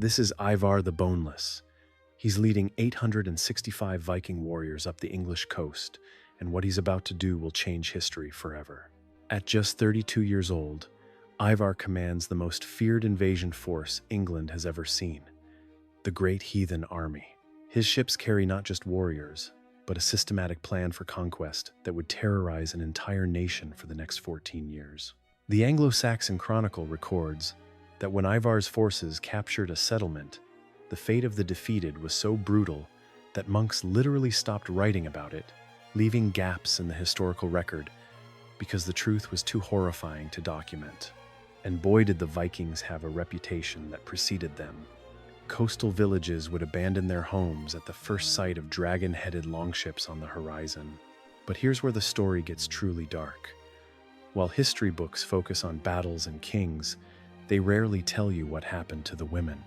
This is Ivar the Boneless. He's leading 865 Viking warriors up the English coast, and what he's about to do will change history forever. At just 32 years old, Ivar commands the most feared invasion force England has ever seen, the Great Heathen Army. His ships carry not just warriors, but a systematic plan for conquest that would terrorize an entire nation for the next 14 years. The Anglo-Saxon Chronicle records that when Ivar's forces captured a settlement, the fate of the defeated was so brutal that monks literally stopped writing about it, leaving gaps in the historical record because the truth was too horrifying to document. And boy, did the Vikings have a reputation that preceded them. Coastal villages would abandon their homes at the first sight of dragon-headed longships on the horizon. But here's where the story gets truly dark. While history books focus on battles and kings, they rarely tell you what happened to the women.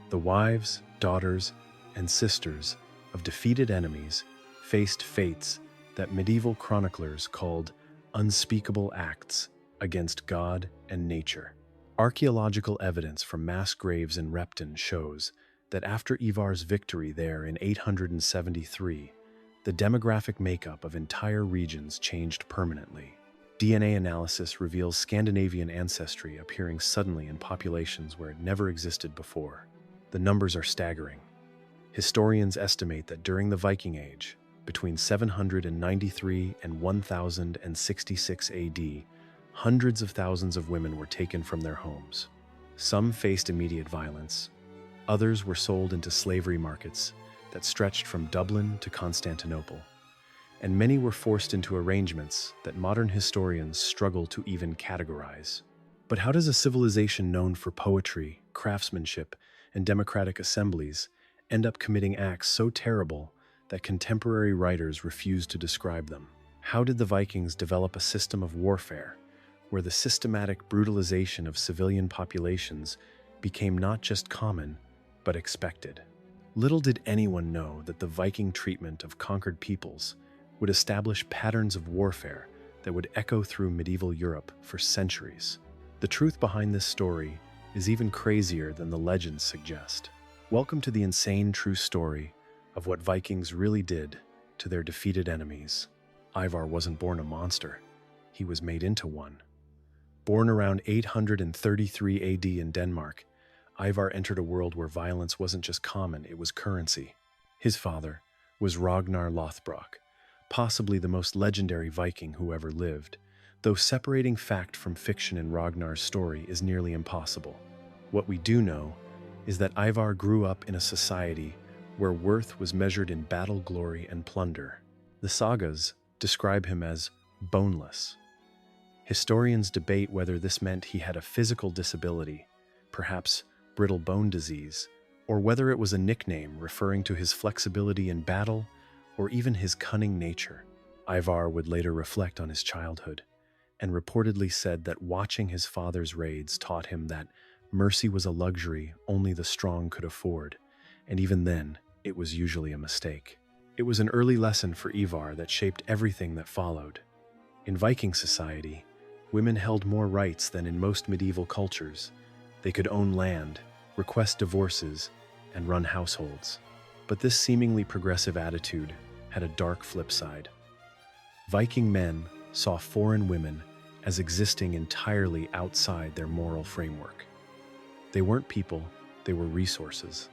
The wives, daughters, and sisters of defeated enemies faced fates that medieval chroniclers called unspeakable acts against God and nature. Archaeological evidence from mass graves in Repton shows that after Ivar's victory there in 873, the demographic makeup of entire regions changed permanently. DNA analysis reveals Scandinavian ancestry appearing suddenly in populations where it never existed before. The numbers are staggering. Historians estimate that during the Viking Age, between 793 and 1066 AD, hundreds of thousands of women were taken from their homes. Some faced immediate violence. Others were sold into slavery markets that stretched from Dublin to Constantinople. And many were forced into arrangements that modern historians struggle to even categorize. But how does a civilization known for poetry, craftsmanship, and democratic assemblies end up committing acts so terrible that contemporary writers refuse to describe them? How did the Vikings develop a system of warfare where the systematic brutalization of civilian populations became not just common, but expected? Little did anyone know that the Viking treatment of conquered peoples would establish patterns of warfare that would echo through medieval Europe for centuries. The truth behind this story is even crazier than the legends suggest. Welcome to the insane true story of what Vikings really did to their defeated enemies. Ivar wasn't born a monster, he was made into one. Born around 833 AD in Denmark, Ivar entered a world where violence wasn't just common, it was currency. His father was Ragnar Lothbrok, possibly the most legendary Viking who ever lived, though separating fact from fiction in Ragnar's story is nearly impossible. What we do know is that Ivar grew up in a society where worth was measured in battle glory and plunder. The sagas describe him as boneless. Historians debate whether this meant he had a physical disability, perhaps brittle bone disease, or whether it was a nickname referring to his flexibility in battle or even his cunning nature. Ivar would later reflect on his childhood and reportedly said that watching his father's raids taught him that mercy was a luxury only the strong could afford, and even then, it was usually a mistake. It was an early lesson for Ivar that shaped everything that followed. In Viking society, women held more rights than in most medieval cultures. They could own land, request divorces, and run households. But this seemingly progressive attitude had a dark flip side. Viking men saw foreign women as existing entirely outside their moral framework. They weren't people, they were resources.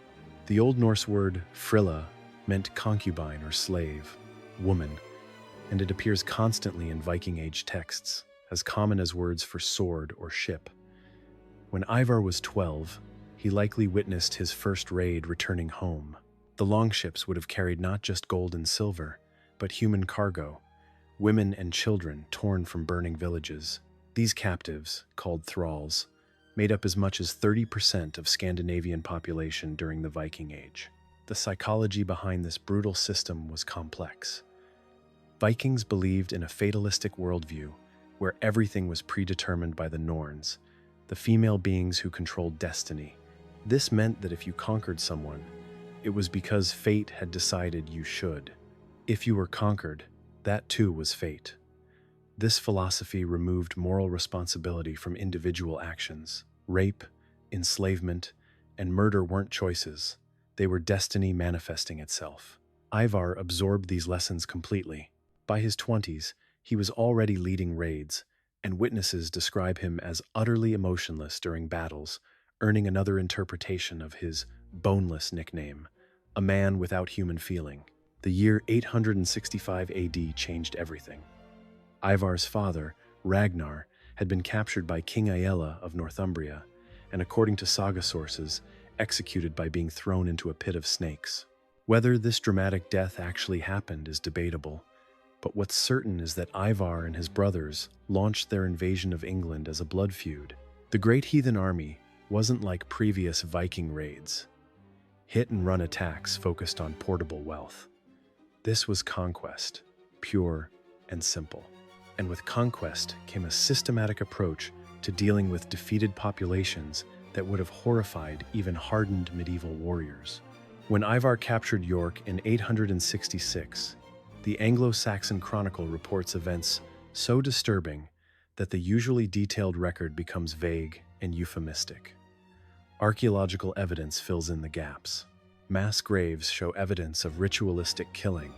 The Old Norse word frilla meant concubine or slave, woman, and it appears constantly in Viking Age texts, as common as words for sword or ship. When Ivar was 12, he likely witnessed his first raid returning home. The longships would have carried not just gold and silver, but human cargo, women and children torn from burning villages. These captives, called thralls, made up as much as 30% of Scandinavian population during the Viking Age. The psychology behind this brutal system was complex. Vikings believed in a fatalistic worldview where everything was predetermined by the Norns, the female beings who controlled destiny. This meant that if you conquered someone, it was because fate had decided you should. If you were conquered, that too was fate. This philosophy removed moral responsibility from individual actions. Rape, enslavement, and murder weren't choices. They were destiny manifesting itself. Ivar absorbed these lessons completely. By his 20s, he was already leading raids, and witnesses describe him as utterly emotionless during battles, earning another interpretation of his boneless nickname, a man without human feeling. The year 865 AD changed everything. Ivar's father, Ragnar, had been captured by King Aella of Northumbria, and according to saga sources, executed by being thrown into a pit of snakes. Whether this dramatic death actually happened is debatable, but what's certain is that Ivar and his brothers launched their invasion of England as a blood feud. The Great Heathen Army wasn't like previous Viking raids. Hit-and-run attacks focused on portable wealth. This was conquest, pure and simple. And with conquest came a systematic approach to dealing with defeated populations that would have horrified even hardened medieval warriors. When Ivar captured York in 866, the Anglo-Saxon Chronicle reports events so disturbing that the usually detailed record becomes vague and euphemistic. Archaeological evidence fills in the gaps. Mass graves show evidence of ritualistic killing.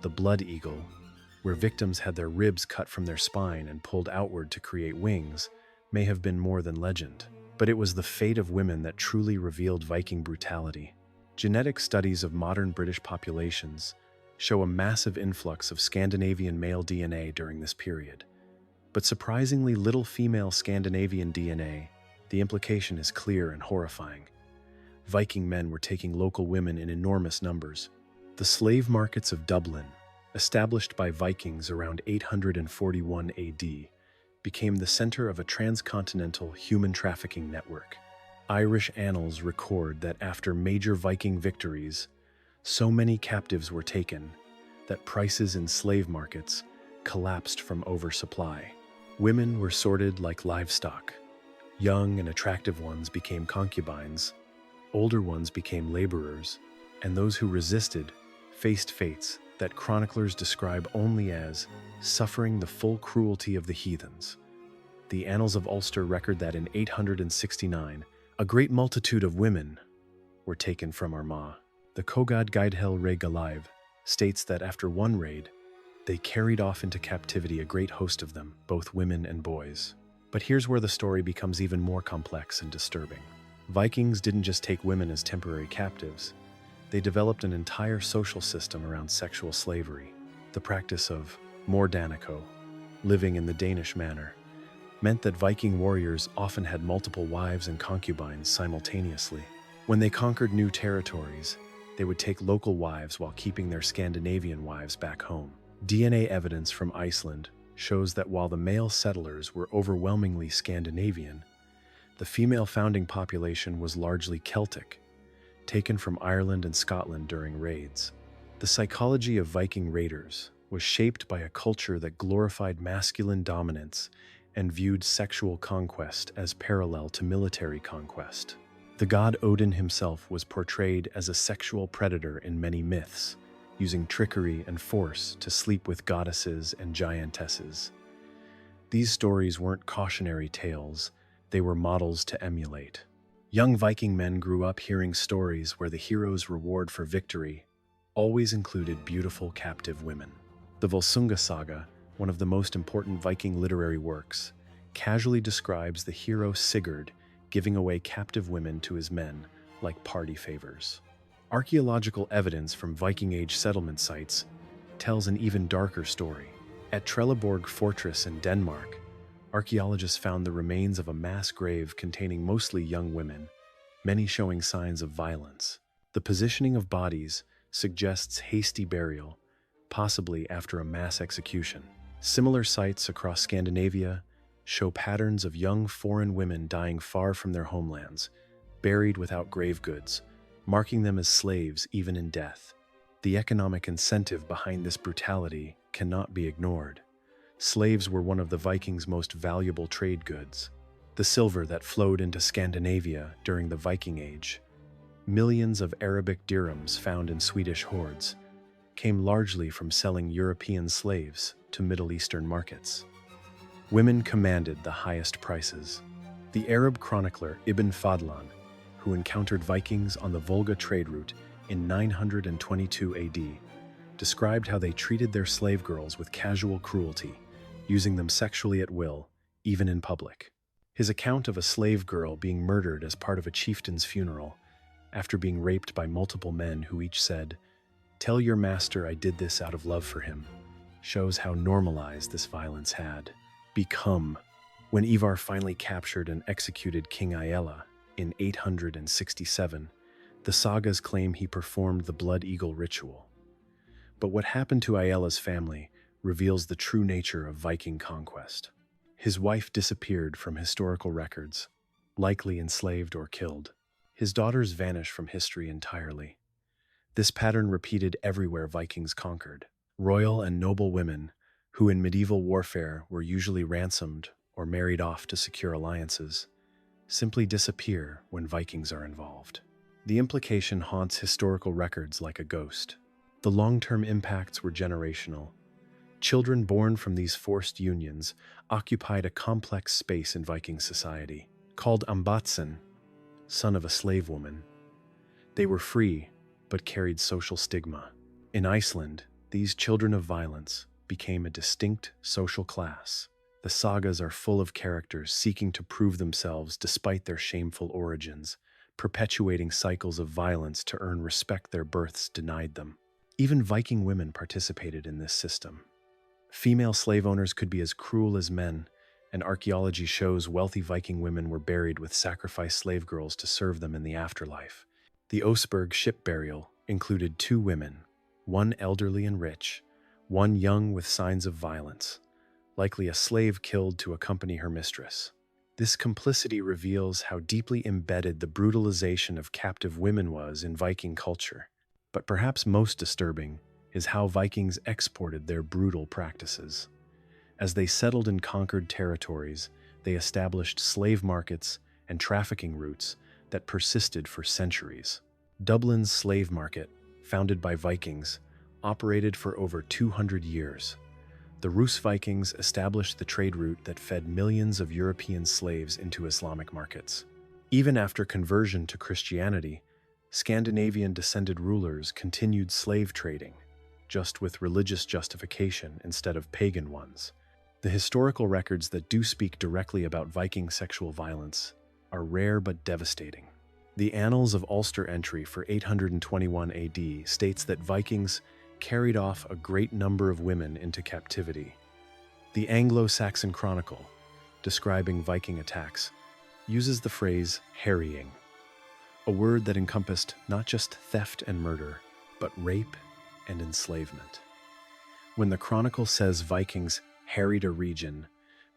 The blood eagle, where victims had their ribs cut from their spine and pulled outward to create wings, may have been more than legend. But it was the fate of women that truly revealed Viking brutality. Genetic studies of modern British populations show a massive influx of Scandinavian male DNA during this period. But surprisingly little female Scandinavian DNA. The implication is clear and horrifying. Viking men were taking local women in enormous numbers. The slave markets of Dublin, established by Vikings around 841 AD, became the center of a transcontinental human trafficking network. Irish annals record that after major Viking victories, so many captives were taken that prices in slave markets collapsed from oversupply. Women were sorted like livestock. Young and attractive ones became concubines, older ones became laborers, and those who resisted faced fates that chroniclers describe only as suffering the full cruelty of the heathens. The Annals of Ulster record that in 869, a great multitude of women were taken from Armagh. The Cogad Gaidhel Re Galaiv states that after one raid, they carried off into captivity a great host of them, both women and boys. But here's where the story becomes even more complex and disturbing. Vikings didn't just take women as temporary captives. They developed an entire social system around sexual slavery. The practice of mordaniko, living in the Danish manner, meant that Viking warriors often had multiple wives and concubines simultaneously. When they conquered new territories, they would take local wives while keeping their Scandinavian wives back home. DNA evidence from Iceland shows that while the male settlers were overwhelmingly Scandinavian, the female founding population was largely Celtic, taken from Ireland and Scotland during raids. The psychology of Viking raiders was shaped by a culture that glorified masculine dominance and viewed sexual conquest as parallel to military conquest. The god Odin himself was portrayed as a sexual predator in many myths, using trickery and force to sleep with goddesses and giantesses. These stories weren't cautionary tales, they were models to emulate. Young Viking men grew up hearing stories where the hero's reward for victory always included beautiful captive women. The Volsunga saga, one of the most important Viking literary works, casually describes the hero Sigurd giving away captive women to his men like party favors. Archaeological evidence from Viking Age settlement sites tells an even darker story. At Trelleborg Fortress in Denmark, archaeologists found the remains of a mass grave containing mostly young women, many showing signs of violence. The positioning of bodies suggests hasty burial, possibly after a mass execution. Similar sites across Scandinavia show patterns of young foreign women dying far from their homelands, buried without grave goods, marking them as slaves even in death. The economic incentive behind this brutality cannot be ignored. Slaves were one of the Vikings' most valuable trade goods. The silver that flowed into Scandinavia during the Viking Age, millions of Arabic dirhams found in Swedish hoards, came largely from selling European slaves to Middle Eastern markets. Women commanded the highest prices. The Arab chronicler Ibn Fadlan, who encountered Vikings on the Volga trade route in 922 AD, described how they treated their slave girls with casual cruelty, using them sexually at will, even in public. His account of a slave girl being murdered as part of a chieftain's funeral, after being raped by multiple men who each said, "Tell your master I did this out of love for him," shows how normalized this violence had become. When Ivar finally captured and executed King Aella in 867, the sagas claim he performed the blood eagle ritual. But what happened to Aella's family reveals the true nature of Viking conquest. His wife disappeared from historical records, likely enslaved or killed. His daughters vanish from history entirely. This pattern repeated everywhere Vikings conquered. Royal and noble women, who in medieval warfare were usually ransomed or married off to secure alliances, simply disappear when Vikings are involved. The implication haunts historical records like a ghost. The long-term impacts were generational. Children born from these forced unions occupied a complex space in Viking society. Called ambatsen, son of a slave woman, they were free but carried social stigma. In Iceland, these children of violence became a distinct social class. The sagas are full of characters seeking to prove themselves despite their shameful origins, perpetuating cycles of violence to earn respect their births denied them. Even Viking women participated in this system. Female slave owners could be as cruel as men, and archaeology shows wealthy Viking women were buried with sacrificed slave girls to serve them in the afterlife. The Oseberg ship burial included 2 women, one elderly and rich, one young with signs of violence, likely a slave killed to accompany her mistress. This complicity reveals how deeply embedded the brutalization of captive women was in Viking culture. But perhaps most disturbing is how Vikings exported their brutal practices. As they settled in conquered territories, they established slave markets and trafficking routes that persisted for centuries. Dublin's slave market, founded by Vikings, operated for over 200 years. The Rus Vikings established the trade route that fed millions of European slaves into Islamic markets. Even after conversion to Christianity, Scandinavian-descended rulers continued slave trading, just with religious justification instead of pagan ones. The historical records that do speak directly about Viking sexual violence are rare but devastating. The Annals of Ulster entry for 821 AD states that Vikings carried off a great number of women into captivity. The Anglo-Saxon Chronicle, describing Viking attacks, uses the phrase harrying, a word that encompassed not just theft and murder, but rape and enslavement. When the Chronicle says Vikings harried a region,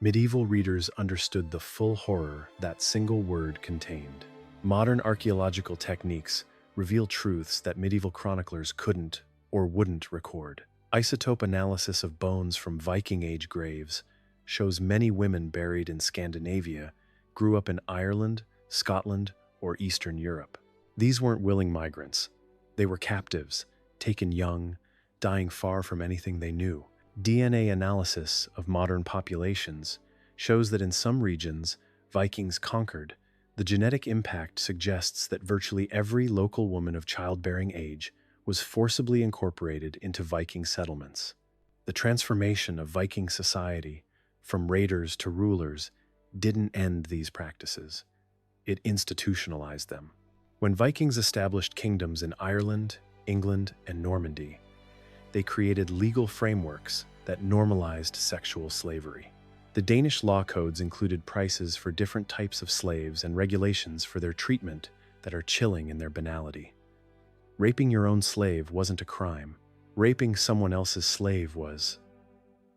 medieval readers understood the full horror that single word contained. Modern archaeological techniques reveal truths that medieval chroniclers couldn't or wouldn't record. Isotope analysis of bones from Viking-age graves shows many women buried in Scandinavia grew up in Ireland, Scotland, or Eastern Europe. These weren't willing migrants. They were captives, taken young, dying far from anything they knew. DNA analysis of modern populations shows that in some regions Vikings conquered. The genetic impact suggests that virtually every local woman of childbearing age was forcibly incorporated into Viking settlements. The transformation of Viking society, from raiders to rulers, didn't end these practices. It institutionalized them. When Vikings established kingdoms in Ireland, England, and Normandy, they created legal frameworks that normalized sexual slavery. The Danish law codes included prices for different types of slaves and regulations for their treatment that are chilling in their banality. Raping your own slave wasn't a crime. Raping someone else's slave was,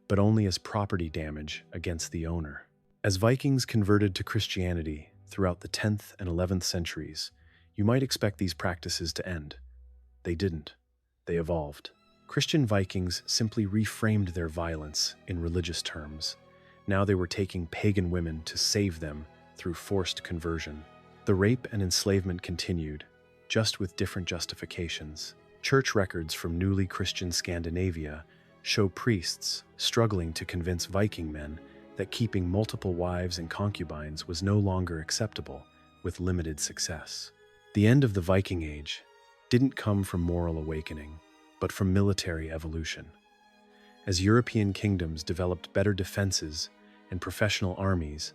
but only as property damage against the owner. As Vikings converted to Christianity throughout the 10th and 11th centuries, you might expect these practices to end. They didn't. They evolved. Christian Vikings simply reframed their violence in religious terms. Now they were taking pagan women to save them through forced conversion. The rape and enslavement continued, just with different justifications. Church records from newly Christian Scandinavia show priests struggling to convince Viking men that keeping multiple wives and concubines was no longer acceptable, with limited success. The end of the Viking Age didn't come from moral awakening, but from military evolution. As European kingdoms developed better defenses and professional armies,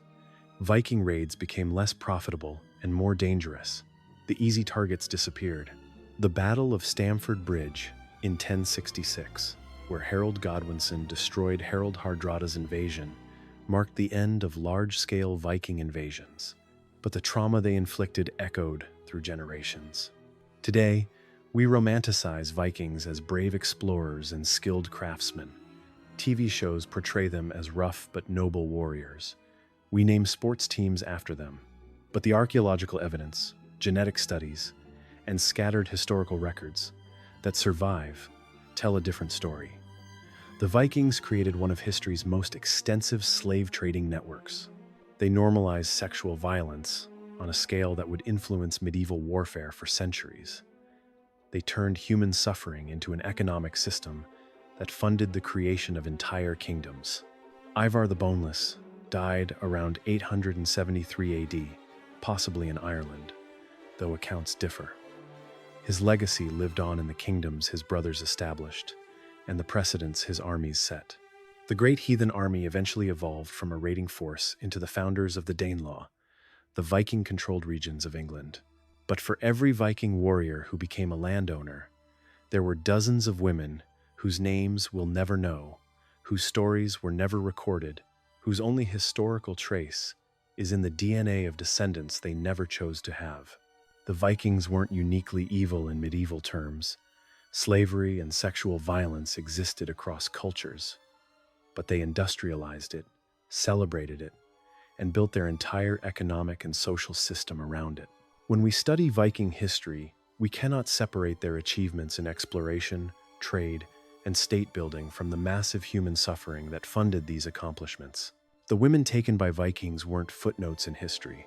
Viking raids became less profitable and more dangerous. The easy targets disappeared. The Battle of Stamford Bridge in 1066, where Harold Godwinson destroyed Harold Hardrada's invasion, marked the end of large-scale Viking invasions, but the trauma they inflicted echoed through generations. Today, we romanticize Vikings as brave explorers and skilled craftsmen. TV shows portray them as rough but noble warriors. We name sports teams after them. But the archaeological evidence, genetic studies, and scattered historical records that survive tell a different story. The Vikings created one of history's most extensive slave trading networks. They normalized sexual violence on a scale that would influence medieval warfare for centuries. They turned human suffering into an economic system that funded the creation of entire kingdoms. Ivar the Boneless died around 873 AD, possibly in Ireland, though accounts differ. His legacy lived on in the kingdoms his brothers established, and the precedents his armies set. The Great Heathen Army eventually evolved from a raiding force into the founders of the Danelaw, the Viking-controlled regions of England. But for every Viking warrior who became a landowner, there were dozens of women whose names we'll never know, whose stories were never recorded, whose only historical trace is in the DNA of descendants they never chose to have. The Vikings weren't uniquely evil in medieval terms. Slavery and sexual violence existed across cultures, but they industrialized it, celebrated it, and built their entire economic and social system around it. When we study Viking history, we cannot separate their achievements in exploration, trade, and state building from the massive human suffering that funded these accomplishments. The women taken by Vikings weren't footnotes in history.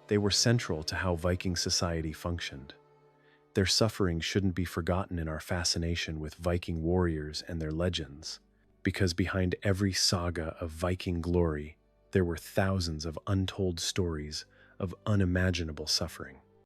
They were central to how Viking society functioned. Their suffering shouldn't be forgotten in our fascination with Viking warriors and their legends, because behind every saga of Viking glory, there were thousands of untold stories of unimaginable suffering.